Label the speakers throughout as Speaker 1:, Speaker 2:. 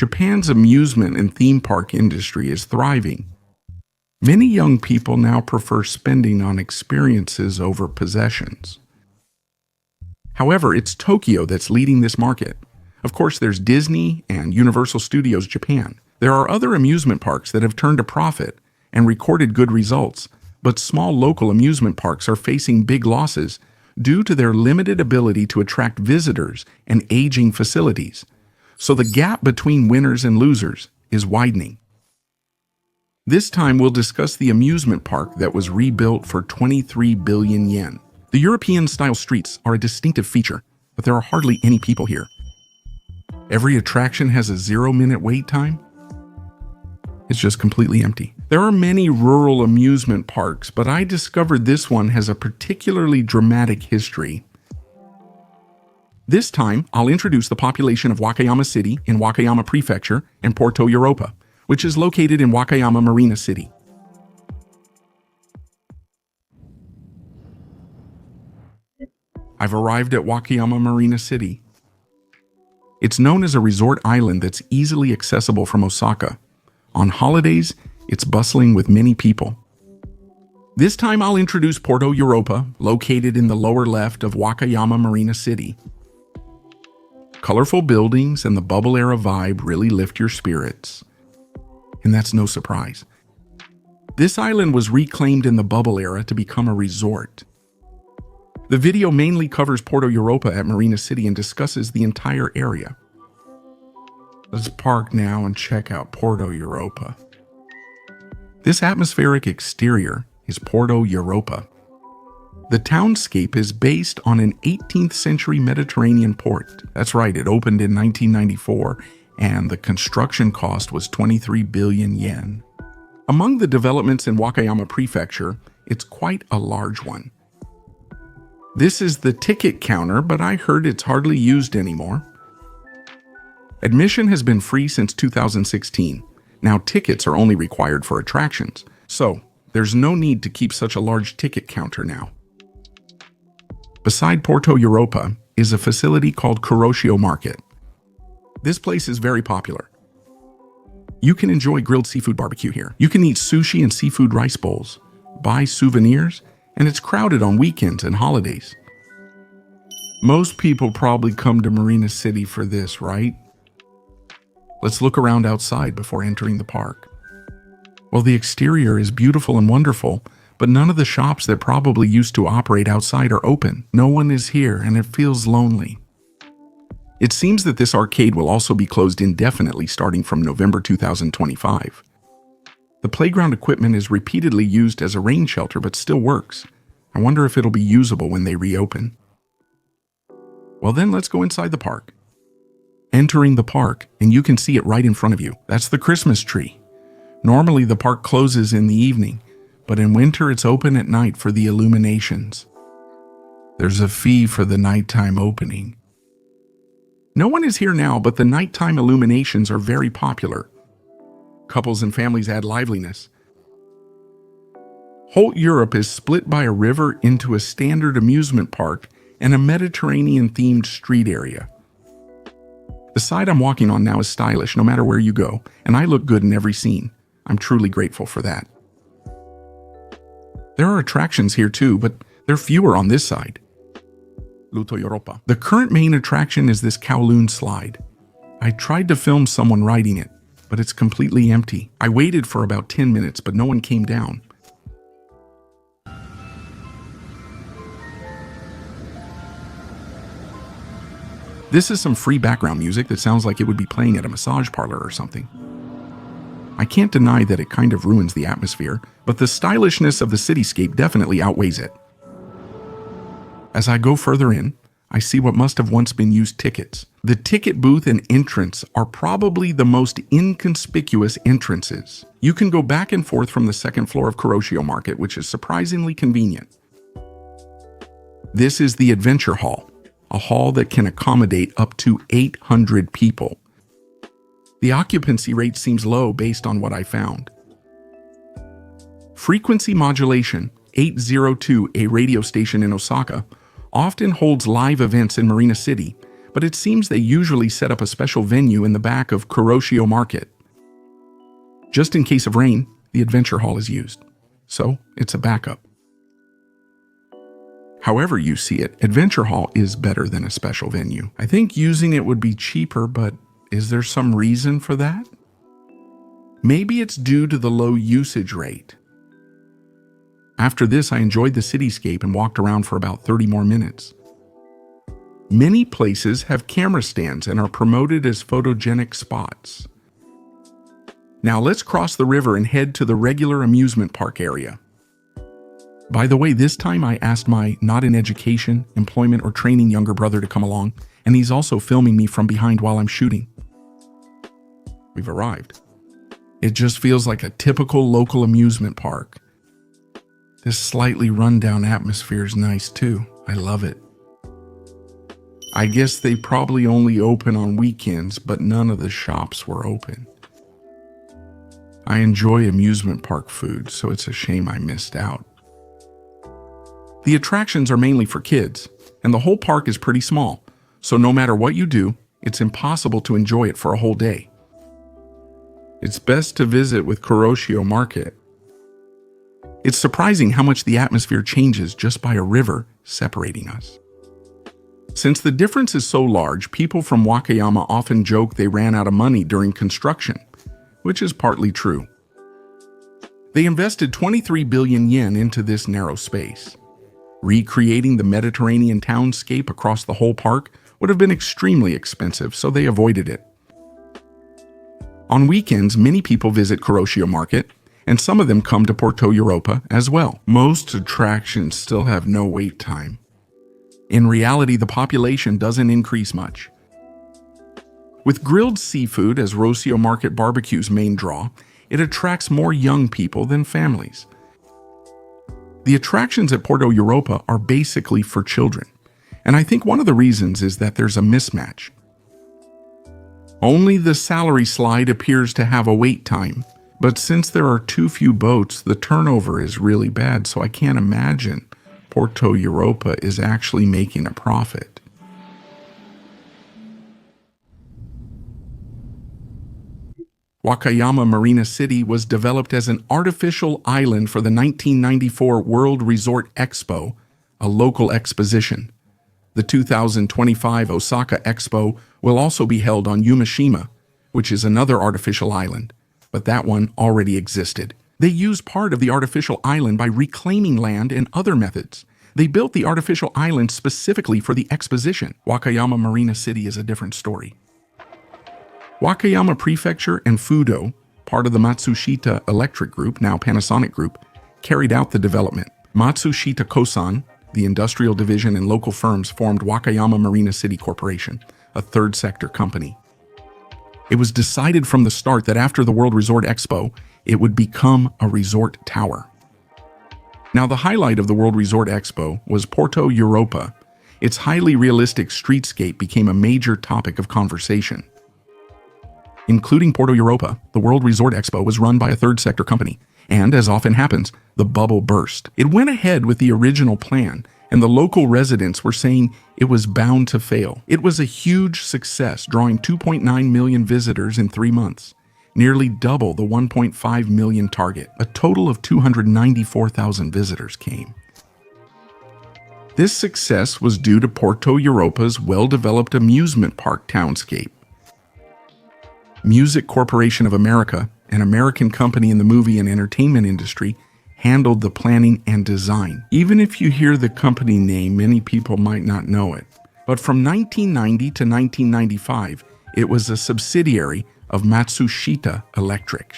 Speaker 1: Japan's amusement and theme park industry is thriving. Many young people now prefer spending on experiences over possessions. However, it's Tokyo that's leading this market. Of course, there's Disney and Universal Studios Japan. There are other amusement parks that have turned a profit and recorded good results, but small local amusement parks are facing big losses due to their limited ability to attract visitors and aging facilities. So the gap between winners and losers is widening. This time we'll discuss the amusement park that was rebuilt for 23 billion yen. The European-style streets are a distinctive feature, but there are hardly any people here. Every attraction has a 0-minute wait time. It's just completely empty. There are many rural amusement parks, but I discovered this one has a particularly dramatic history. This time, I'll introduce the population of Wakayama City in Wakayama Prefecture and Porto Europa, which is located in Wakayama Marina City. I've arrived at Wakayama Marina City. It's known as a resort island that's easily accessible from Osaka. On holidays, it's bustling with many people. This time I'll introduce Porto Europa, located in the lower left of Wakayama Marina City. Colorful buildings and the bubble era vibe really lift your spirits. And that's no surprise. This island was reclaimed in the bubble era to become a resort. The video mainly covers Porto Europa at Marina City and discusses the entire area. Let's park now and check out Porto Europa. This atmospheric exterior is Porto Europa. The townscape is based on an 18th century Mediterranean port. That's right, it opened in 1994, and the construction cost was 23 billion yen. Among the developments in Wakayama Prefecture, it's quite a large one. This is the ticket counter, but I heard it's hardly used anymore. Admission has been free since 2016. Now tickets are only required for attractions, so there's no need to keep such a large ticket counter now. Beside Porto Europa is a facility called Kuroshio Market. This place is very popular. You can enjoy grilled seafood barbecue here. You can eat sushi and seafood rice bowls, buy souvenirs, and it's crowded on weekends and holidays. Most people probably come to Marina City for this, right? Let's look around outside before entering the park. Well, the exterior is beautiful and wonderful, but none of the shops that probably used to operate outside are open. No one is here, and it feels lonely. It seems that this arcade will also be closed indefinitely starting from November 2025. The playground equipment is repeatedly used as a rain shelter but still works. I wonder if it'll be usable when they reopen. Well then, let's go inside the park. Entering the park, and you can see it right in front of you. That's the Christmas tree. Normally the park closes in the evening, but in winter it's open at night for the illuminations. There's a fee for the nighttime opening. No one is here now, but the nighttime illuminations are very popular. Couples and families add liveliness. Whole Europe is split by a river into a standard amusement park and a Mediterranean-themed street area. The side I'm walking on now is stylish no matter where you go, and I look good in every scene. I'm truly grateful for that. There are attractions here too, but they're fewer on this side. Porto Europa. The current main attraction is this Kowloon slide. I tried to film someone riding it, but it's completely empty. I waited for about 10 minutes, but no one came down. This is some free background music that sounds like it would be playing at a massage parlor or something. I can't deny that it kind of ruins the atmosphere, but the stylishness of the cityscape definitely outweighs it. As I go further in, I see what must have once been used tickets. The ticket booth and entrance are probably the most inconspicuous entrances. You can go back and forth from the second floor of Kuroshio Market, which is surprisingly convenient. This is the Adventure Hall, a hall that can accommodate up to 800 people. The occupancy rate seems low based on what I found. Frequency Modulation 802, a radio station in Osaka, often holds live events in Marina City, but it seems they usually set up a special venue in the back of Kuroshio Market. Just in case of rain, the adventure hall is used, so it's a backup. However you see it, Adventure Hall is better than a special venue. I think using it would be cheaper, but is there some reason for that? Maybe it's due to the low usage rate. After this, I enjoyed the cityscape and walked around for about 30 more minutes. Many places have camera stands and are promoted as photogenic spots. Now let's cross the river and head to the regular amusement park area. By the way, this time I asked my not in education, employment, or training younger brother to come along, and he's also filming me from behind while I'm shooting. We've arrived. It just feels like a typical local amusement park. This slightly rundown atmosphere is nice too. I love it. I guess they probably only open on weekends, but none of the shops were open. I enjoy amusement park food, so it's a shame I missed out. The attractions are mainly for kids, and the whole park is pretty small, so no matter what you do, it's impossible to enjoy it for a whole day. It's best to visit with Kuroshio Market. It's surprising how much the atmosphere changes just by a river separating us. Since the difference is so large, people from Wakayama often joke they ran out of money during construction, which is partly true. They invested 23 billion yen into this narrow space. Recreating the Mediterranean townscape across the whole park would have been extremely expensive, so they avoided it. On weekends, many people visit Kuroshio Market, and some of them come to Porto Europa as well. Most attractions still have no wait time. In reality, the population doesn't increase much. With grilled seafood as Kuroshio Market barbecue's main draw, it attracts more young people than families. The attractions at Porto Europa are basically for children, and I think one of the reasons is that there's a mismatch. Only the salary slide appears to have a wait time, but since there are too few boats, the turnover is really bad, so I can't imagine Porto Europa is actually making a profit. Wakayama Marina City was developed as an artificial island for the 1994 World Resort Expo, a local exposition. The 2025 Osaka Expo will also be held on Yumeshima, which is another artificial island, but that one already existed. They used part of the artificial island by reclaiming land and other methods. They built the artificial island specifically for the exposition. Wakayama Marina City is a different story. Wakayama Prefecture and Fudo, part of the Matsushita Electric Group, now Panasonic Group, carried out the development. Matsushita Kosan, the industrial division and local firms formed Wakayama Marina City Corporation, a third sector company. It was decided from the start that after the World Resort Expo, it would become a resort tower. Now, the highlight of the World Resort Expo was Porto Europa. Its highly realistic streetscape became a major topic of conversation. Including Porto Europa, the World Resort Expo was run by a third sector company, and as often happens, the bubble burst. It went ahead with the original plan, and the local residents were saying it was bound to fail. It was a huge success, drawing 2.9 million visitors in 3 months, nearly double the 1.5 million target. A total of 294,000 visitors came. This success was due to Porto Europa's well-developed amusement park townscape. Music Corporation of America, an American company in the movie and entertainment industry, handled the planning and design. Even if you hear the company name, many people might not know it. But from 1990 to 1995, it was a subsidiary of Matsushita Electric.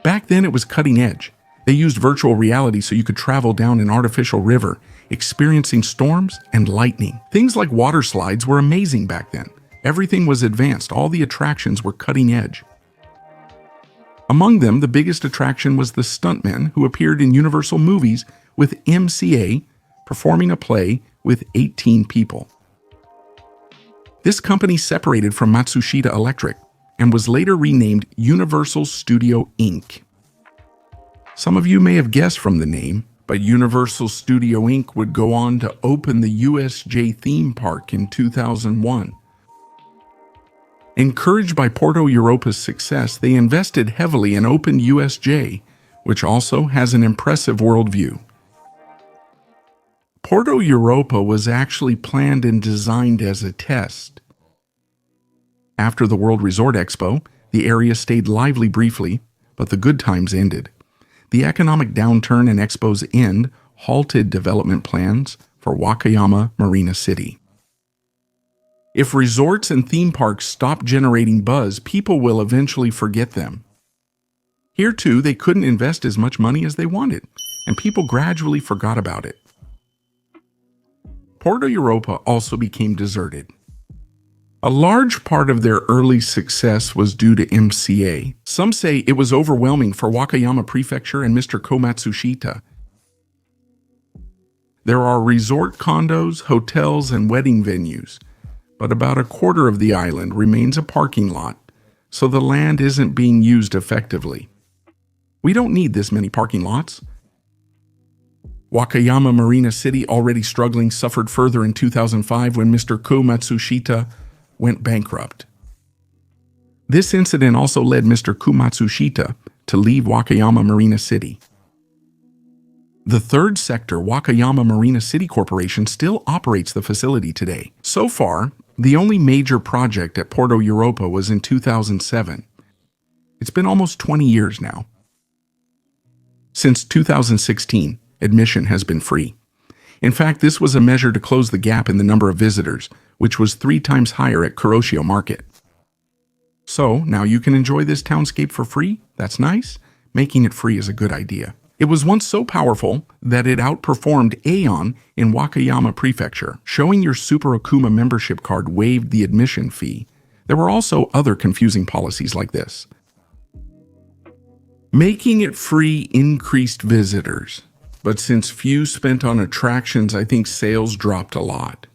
Speaker 1: Back then, it was cutting edge. They used virtual reality so you could travel down an artificial river, experiencing storms and lightning. Things like water slides were amazing back then. Everything was advanced. All the attractions were cutting edge. Among them, the biggest attraction was the stuntmen who appeared in Universal movies with MCA performing a play with 18 people. This company separated from Matsushita Electric and was later renamed Universal Studio Inc. Some of you may have guessed from the name, But Universal Studio Inc. would go on to open the USJ theme park in 2001. Encouraged by Porto Europa's success, they invested heavily and opened USJ, which also has an impressive worldview. Porto Europa was actually planned and designed as a test. After the World Resort Expo, the area stayed lively briefly, but the good times ended. The economic downturn and Expo's end halted development plans for Wakayama Marina City. If resorts and theme parks stop generating buzz, people will eventually forget them. Here too, they couldn't invest as much money as they wanted, and people gradually forgot about it. Porto Europa also became deserted. A large part of their early success was due to MCA. Some say it was overwhelming for Wakayama Prefecture and Mr. Ko Matsushita. There are resort condos, hotels, and wedding venues, but about a quarter of the island remains a parking lot, so the land isn't being used effectively. We don't need this many parking lots. Wakayama Marina City, already struggling, suffered further in 2005 when Mr. Ko Matsushita went bankrupt. This incident also led Mr. Ko Matsushita to leave Wakayama Marina City. The third sector, Wakayama Marina City Corporation, still operates the facility today. So far, the only major project at Porto Europa was in 2007. It's been almost 20 years now. Since 2016, admission has been free. In fact, this was a measure to close the gap in the number of visitors, which was 3 times higher at Kuroshio Market. So, now you can enjoy this townscape for free? That's nice. Making it free is a good idea. It was once so powerful that it outperformed Aeon in Wakayama Prefecture. Showing your Super Okuma membership card waived the admission fee. There were also other confusing policies like this. Making it free increased visitors. But since few spent on attractions, I think sales dropped a lot.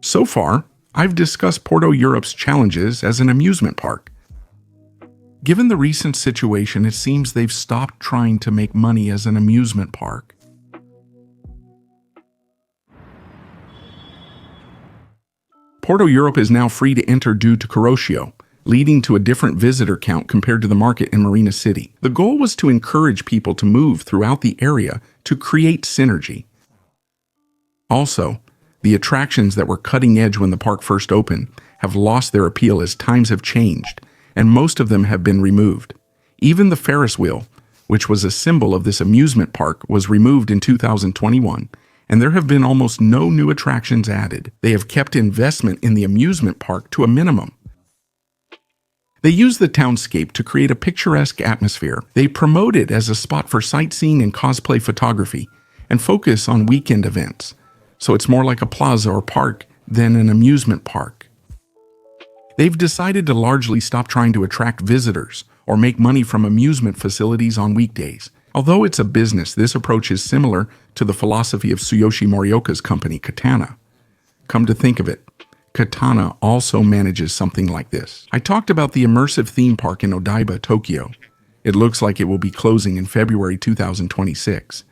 Speaker 1: So far, I've discussed Porto Europe's challenges as an amusement park. Given the recent situation, it seems they've stopped trying to make money as an amusement park. Porto Europa is now free to enter due to Kuroshio, leading to a different visitor count compared to the market in Marina City. The goal was to encourage people to move throughout the area to create synergy. Also, the attractions that were cutting edge when the park first opened have lost their appeal as times have changed, and most of them have been removed. Even the Ferris wheel, which was a symbol of this amusement park, was removed in 2021, and there have been almost no new attractions added. They have kept investment in the amusement park to a minimum. They use the townscape to create a picturesque atmosphere. They promote it as a spot for sightseeing and cosplay photography, and focus on weekend events. So it's more like a plaza or park than an amusement park. They've decided to largely stop trying to attract visitors or make money from amusement facilities on weekdays. Although it's a business, this approach is similar to the philosophy of Tsuyoshi Morioka's company, Katana. Come to think of it, Katana also manages something like this. I talked about the immersive theme park in Odaiba, Tokyo. It looks like it will be closing in February 2026.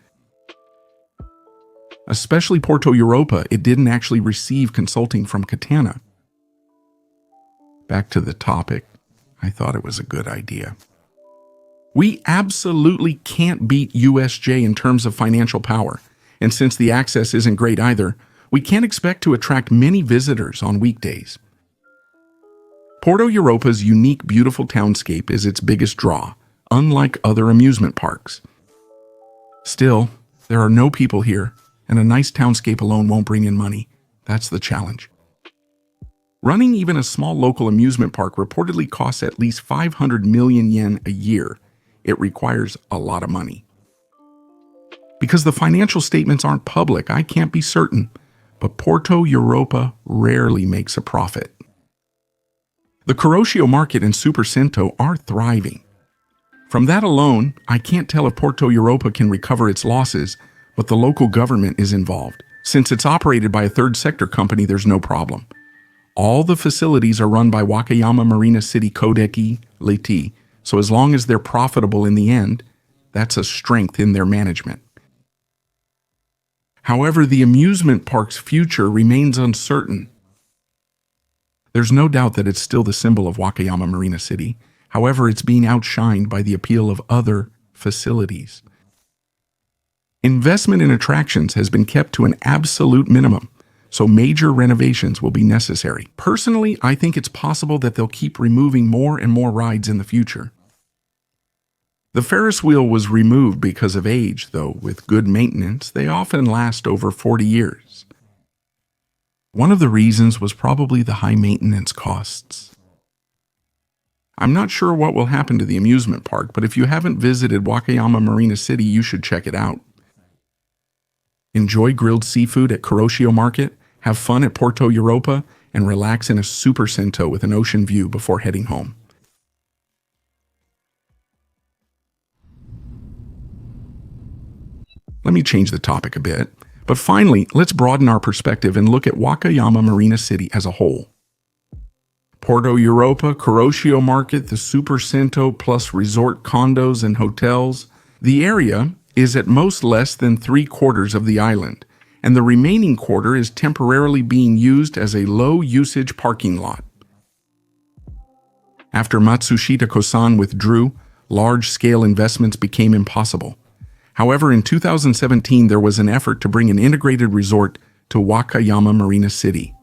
Speaker 1: Especially Porto Europa, it didn't actually receive consulting from Katana. Back to the topic, I thought it was a good idea. We absolutely can't beat USJ in terms of financial power, and since the access isn't great either, we can't expect to attract many visitors on weekdays. Porto Europa's unique, beautiful townscape is its biggest draw, unlike other amusement parks. Still, there are no people here, and a nice townscape alone won't bring in money. That's the challenge. Running even a small local amusement park reportedly costs at least 500 million yen a year. It requires a lot of money. Because the financial statements aren't public, I can't be certain, but Porto Europa rarely makes a profit. The Kuroshio Market and Super Sento are thriving. From that alone, I can't tell if Porto Europa can recover its losses, but the local government is involved. Since it's operated by a third sector company, there's no problem. All the facilities are run by Wakayama Marina City Kodeki Leti, so as long as they're profitable in the end, That's a strength in their management. However, the amusement park's future remains uncertain. There's no doubt that it's still the symbol of Wakayama Marina City. However, it's being outshined by the appeal of other facilities. Investment in attractions has been kept to an absolute minimum, so major renovations will be necessary. Personally, I think it's possible that they'll keep removing more and more rides in the future. The Ferris wheel was removed because of age, though with good maintenance, they often last over 40 years. One of the reasons was probably the high maintenance costs. I'm not sure what will happen to the amusement park, but if you haven't visited Wakayama Marina City, you should check it out. Enjoy grilled seafood at Kuroshio Market, have fun at Porto Europa, and relax in a super cento with an ocean view before heading home. Let me change the topic a bit, but finally, let's broaden our perspective and look at Wakayama Marina City as a whole. Porto Europa, Kuroshio Market, the Super Cento, plus resort condos and hotels. The area is at most less than 3/4 of the island, and the remaining quarter is temporarily being used as a low-usage parking lot. After Matsushita Kosan withdrew, large-scale investments became impossible. However, in 2017, there was an effort to bring an integrated resort to Wakayama Marina City.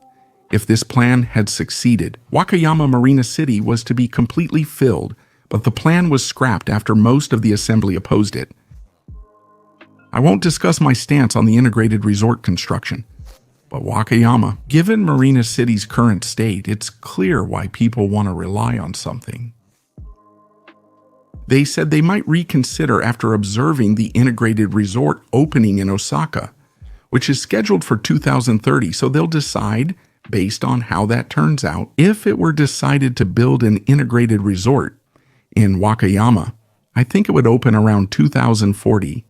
Speaker 1: If this plan had succeeded, Wakayama Marina City was to be completely filled, but the plan was scrapped after most of the assembly opposed it. I won't discuss my stance on the integrated resort construction, but Wakayama, given Marina City's current state, it's clear why people want to rely on something. They said they might reconsider after observing the integrated resort opening in Osaka, which is scheduled for 2030, so they'll decide, based on how that turns out, if it were decided to build an integrated resort in Wakayama. I think it would open around 2040.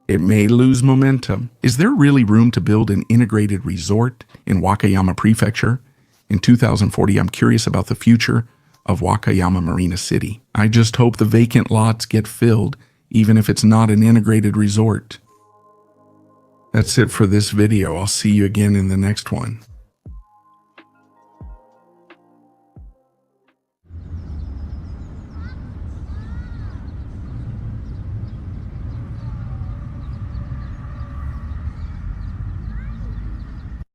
Speaker 1: It may lose momentum. Is there really room to build an integrated resort in Wakayama Prefecture? In 2040, I'm curious about the future of Wakayama Marina City. I just hope the vacant lots get filled, even if it's not an integrated resort. That's it for this video. I'll see you again in the next one.